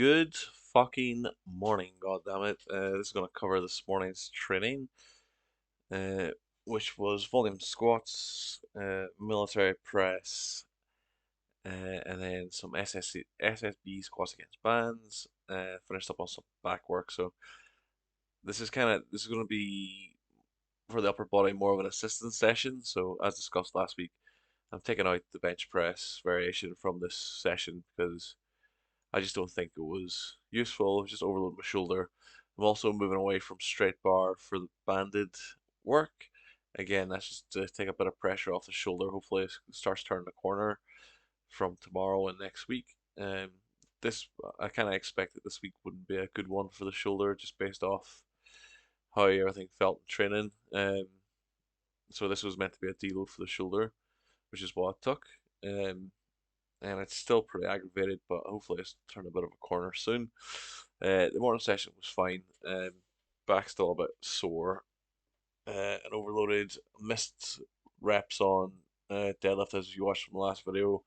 Good fucking morning, God damn it! This is going to cover this morning's training, uh, which was volume squats, military press, and then some SSB squats against bands. Finished up on some back work. So this is going to be for the upper body more of an assistance session. So as discussed last week, I'm taking out the bench press variation from this session because I just don't think it was useful. Just overload my shoulder. I'm also moving away from straight bar for the banded work. Again, that's just to take a bit of pressure off the shoulder. Hopefully, it starts turning the corner from tomorrow and next week. Um, this I kind of expected this week wouldn't be a good one for the shoulder, just based off how everything felt in training. So this was meant to be a deload for the shoulder, which is what I took. Um, and it's still pretty aggravated, but hopefully it's turned a bit of a corner soon. The morning session was fine. Back still a bit sore and overloaded. Missed reps on deadlift as you watched from the last video,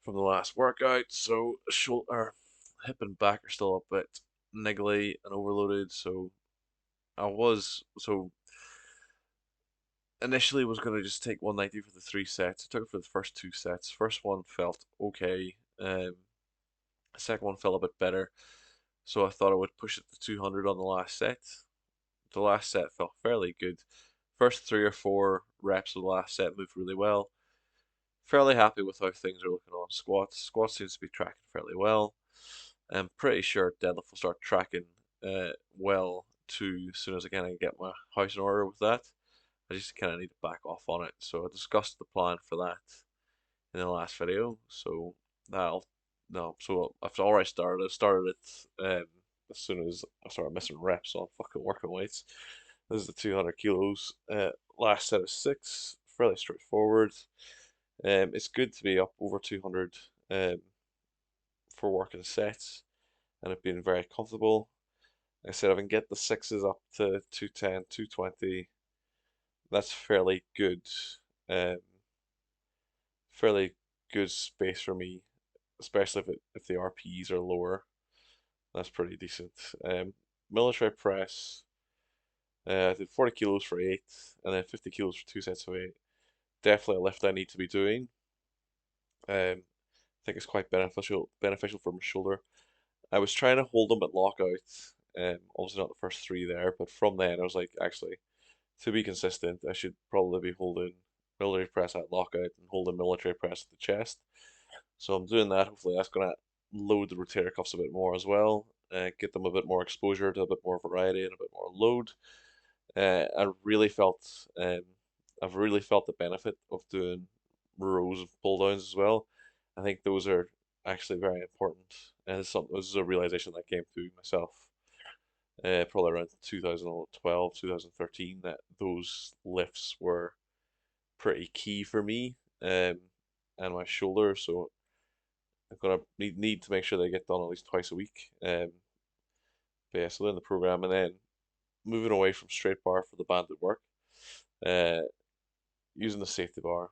from the last workout. So shoulder, hip and back are still a bit niggly and overloaded. So initially was going to just take 190 for the 3 sets. I took it for the first 2 sets. First one felt okay. The second one felt a bit better. So I thought I would push it to 200 on the last set. The last set felt fairly good. First 3 or 4 reps of the last set moved really well. Fairly happy with how things are looking on squats. Squats seems to be tracking fairly well. I'm pretty sure deadlift will start tracking well too as soon as I kind of get my house in order with that. I just kind of need to back off on it. So I discussed the plan for that in the last video. So that'll no. So I've already started. I started it as soon as I started missing reps on fucking working weights. This is the 200 kilos. Last set of 6. Fairly straightforward. It's good to be up over 200 for working sets, and I've been very comfortable. Like I said, if I can get the sixes up to 210, 220, that's um, fairly good space for me, especially if the RPEs are lower. That's pretty decent. Military press, I did 40 kilos for 8, and then 50 kilos for 2 sets of 8. Definitely a lift I need to be doing. I think it's quite beneficial for my shoulder. I was trying to hold them at lockout, obviously not the first 3 there, but from then I was like, actually, to be consistent, I should probably be holding military press at lockout and holding military press at the chest. So I'm doing that. Hopefully that's going to load the rotator cuffs a bit more as well, get them a bit more exposure to a bit more variety and a bit more load. I really felt, I've really felt the benefit of doing rows of pull downs as well. I think those are actually very important, and this is a realization that came to myself probably around 2012, 2013, that those lifts were pretty key for me and my shoulder. So I'm gonna need to make sure they get done at least twice a week. But yeah, so in the program, and then moving away from straight bar for the banded work, uh, using the safety bar.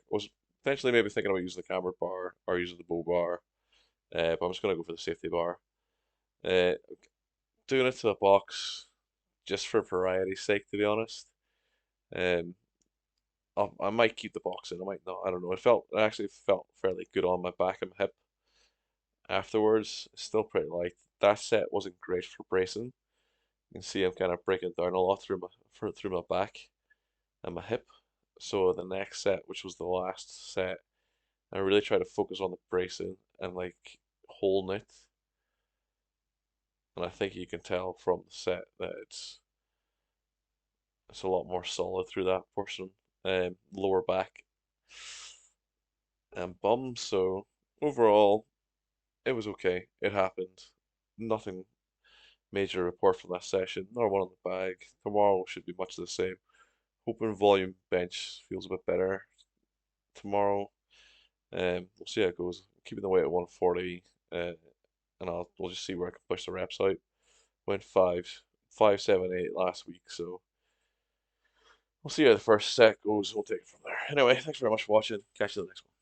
Was potentially maybe thinking about using the cambered bar or using the bow bar, but I'm just gonna go for the safety bar. Uh, Doing it to the box just for variety's sake, to be honest. Um, I might keep the box in, I might not. I don't know. It actually felt fairly good on my back and my hip afterwards. It's still pretty light. That set wasn't great for bracing. You can see I'm kind of breaking it down a lot through my back and my hip. So the next set, which was the last set, I really try to focus on the bracing and like holding it. And I think you can tell from the set that it's a lot more solid through that portion, lower back and bum. So overall, it was okay. It happened. Nothing major report from that session. Another one on the bag. Tomorrow should be much the same. Hoping volume bench feels a bit better tomorrow. We'll see how it goes. Keeping the weight at 140, and we'll just see where I can push the reps out. Went 5, 5, 7, 8 last week, so we'll see how the first set goes. We'll take it from there. Anyway, thanks very much for watching. Catch you in the next one.